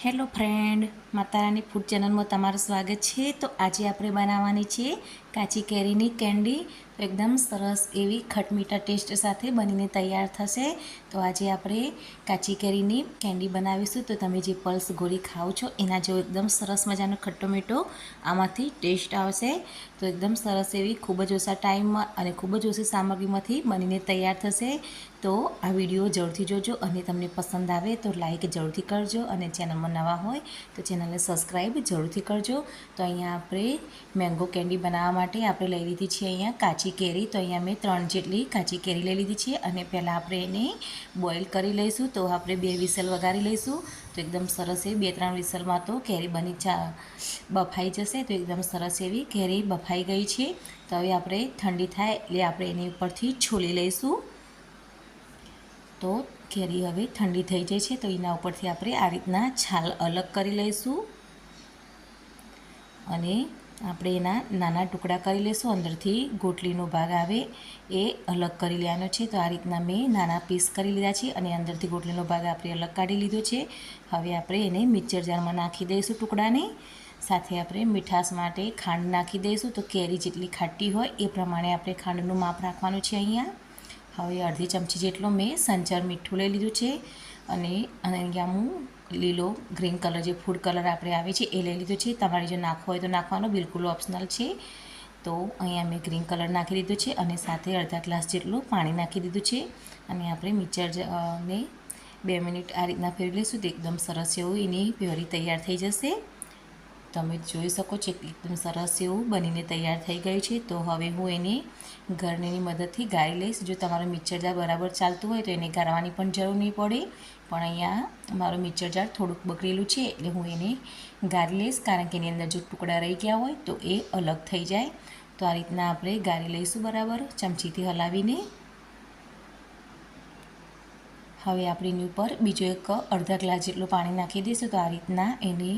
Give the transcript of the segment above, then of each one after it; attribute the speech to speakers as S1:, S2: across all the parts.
S1: Hello friend, માતારાની food ચેનલમાં તમારું સ્વાગત છે। તો આજે આપણે બનાવવાની છે કાચી કેરીની કેન્ડી। તો એકદમ સરસ એવી ખટમીઠા ટેસ્ટ સાથે બનીને તૈયાર થશે। તો આજે આપણે કાચી કેરીની કેન્ડી બનાવીશું। તો તમે જે પલ્સ ગોળી ખાઓ છો એના જેવો એકદમ સરસ મજાનો ખટ્ટો મીઠો આમાંથી ટેસ્ટ આવશે। તો એકદમ સરસ એવી ખૂબ જ ઓછા ટાઈમમાં અને ખૂબ જ ઓછી સામગ્રીમાંથી બનીને તૈયાર થશે। તો આ વિડીયો જરૂરથી જોજો અને તમને પસંદ આવે તો લાઈક જરૂરથી કરજો અને ચેનલમાં નવા હોય તો ચેનલને સબસ્ક્રાઈબ જરૂરથી કરજો। તો અહીંયા આપણે મેંગો કેન્ડી બનાવવા માટે આપણે લઈ લીધી છે અહીંયા કાચી કેરી। તો અહીંયા મેં 3 જેટલી કાચી કેરી લઈ લીધી છે અને પહેલાં આપણે એને બોઇલ કરી લઈશું। તો આપણે 2 વિસલ વગાડી લઈશું। તો એકદમ સરસ એ 2-3 વિસલમાં તો કેરી બફાઈ જશે। તો એકદમ સરસ એવી કેરી બફાઈ ગઈ છે। તો હવે આપણે ઠંડી થાય એટલે આપણે એની ઉપરથી છોલી લઈશું। તો કેરી હવે ઠંડી થઈ જાય છે। તો એના ઉપરથી આપણે આ રીતના છાલ અલગ કરી લઈશું અને આપણે એના નાના ટુકડા કરી લઈશું। અંદરથી ગોટલીનો ભાગ આવે એ અલગ કરી લેવાનો છે। તો આ રીતના મેં નાના પીસ કરી લીધા છે અને અંદરથી ગોટલીનો ભાગ આપણે અલગ કાઢી લીધો છે। હવે આપણે એને મિક્સર જારમાં નાખી દઈશું ટુકડાને। સાથે આપણે મીઠાશ માટે ખાંડ નાખી દઈશું। તો કેરી જેટલી ખાટી હોય એ પ્રમાણે આપણે ખાંડનું માપ રાખવાનું છે અહીંયા। હવે અડધી ચમચી જેટલો મેં સંચર મીઠું લઈ લીધું છે અને અહીંયા હું લીલો ગ્રીન કલર જે ફૂડ કલર આપણે આવે છે એ લઈ લીધો છે। તમારે જો નાખવો હોય તો નાખવાનો, બિલકુલ ઓપ્શનલ છે। તો અહીંયા મેં ગ્રીન કલર નાખી દીધો છે અને સાથે અડધા ગ્લાસ જેટલું પાણી નાખી દીધું છે અને આપણે મિક્સરને 2 મિનિટ આ રીતના ફેરવી લઈશું। તો એકદમ સરસ એવું એની પ્યોરી તૈયાર થઈ જશે। તમે જોઈ શકો છો કે એકદમ સરસ એવું બનીને તૈયાર થઈ ગયું છે। તો હવે હું એને ગરણીની મદદથી ગાળી લઈશ। જો તમારું મિક્સર જાર બરાબર ચાલતું હોય તો એને ગાળવાની પણ જરૂર નહીં પડે, પણ અહીંયા મારું મિક્સર જાર થોડુંક બગડેલું છે એટલે હું એને ગાળી લઈશ, કારણ કે એની અંદર જો ટુકડા રહી ગયા હોય તો એ અલગ થઈ જાય। તો આ રીતના આપણે ગાળી લઈશું બરાબર ચમચીથી હલાવીને। હવે આપણે એની ઉપર બીજો એક અડધા ગ્લાસ જેટલું પાણી નાખી દઈશું। તો આ રીતના એની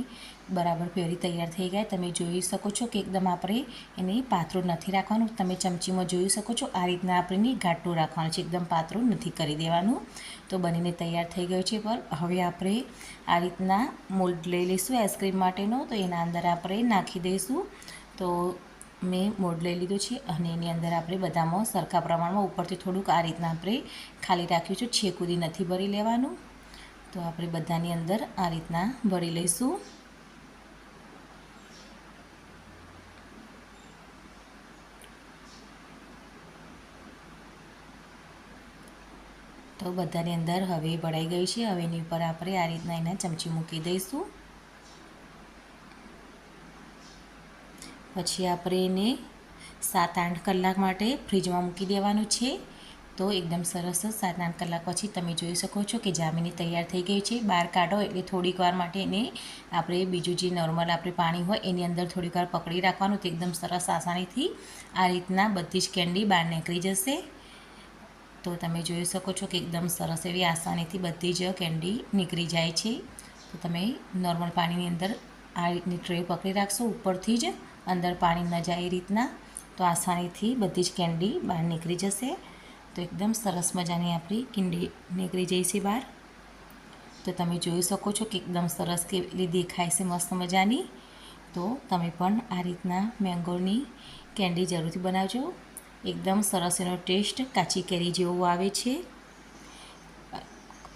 S1: બરાબર પ્યોરી તૈયાર થઈ ગયા। તમે જોઈ શકો છો કે એકદમ આપણે એને પાતળું નથી રાખવાનું। તમે ચમચીમાં જોઈ શકો છો આ રીતના આપણે ઘાટું રાખવાનું છે, એકદમ પાતળું નથી કરી દેવાનું। તો બનીને તૈયાર થઈ ગયું છે। પણ હવે આપણે આ રીતના મોલ્ડ લઈ લઈશું આઈસ્ક્રીમ માટેનો। તો એના અંદર આપણે નાખી દઈશું। તો મેં મોલ્ડ લઈ લીધું છે અને એની અંદર આપણે બધામાં સરખા પ્રમાણમાં ઉપરથી થોડુંક આ રીતના આપણે ખાલી રાખ્યું છે, છેક સુધી નથી ભરી લેવાનું। તો આપણે બધાની અંદર આ રીતના ભરી લઈશું। તો બધાની અંદર હવે ભરાઈ ગઈ છે। હવે એની ઉપર આપણે આ રીતના એના ચમચી મૂકી દઈશું। પછી આપણે એને 7-8 કલાક માટે ફ્રીજમાં મૂકી દેવાનું છે। તો એકદમ સરસ 7-8 કલાક પછી તમે જોઈ શકો છો કે જામીને તૈયાર થઈ ગઈ છે। બહાર કાઢો એટલે થોડીક વાર માટે એને આપણે બીજું જે નોર્મલ આપણે પાણી હોય એની અંદર થોડીક વાર પકડી રાખવાનું। તો એકદમ સરસ આસાનીથી આ રીતના બધી જ કેન્ડી બહાર નીકળી જશે। તો તમે જોઈ શકો છો કે એકદમ સરસ એવી આસાનીથી બધી જ કેન્ડી નીકળી જાય છે। તો તમે નોર્મલ પાણીની અંદર આ રીતની ટ્રે પકડી રાખશો ઉપરથી જ, અંદર પાણી ન જાય એ રીતના, તો આસાનીથી બધી જ કેન્ડી બહાર નીકળી જશે। તો એકદમ સરસ મજાની આપણી કેન્ડી નીકળી જાય છે બહાર। તો તમે જોઈ શકો છો કે એકદમ સરસ કેવી દેખાય છે, મસ્ત મજાની। તો તમે પણ આ રીતના મેંગોની કેન્ડી જરૂરથી બનાવજો। એકદમ સરસ એનો ટેસ્ટ કાચી કેરી જેવો આવે છે,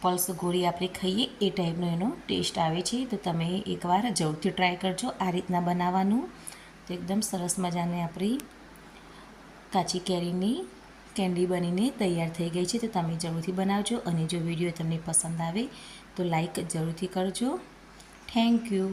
S1: પલ્સ ગોળી આપણે ખાઈએ એ ટાઈપનો એનો ટેસ્ટ આવે છે। તો તમે એકવાર જરૂરથી ટ્રાય કરજો આ રીતના બનાવવાનું। તો એકદમ સરસ મજાની આપણી કાચી કેરીની કેન્ડી બનીને તૈયાર થઈ ગઈ છે। તો તમે જરૂરથી બનાવજો અને જો વિડીયો તમને પસંદ આવે તો લાઈક જરૂરથી કરજો। Thank you.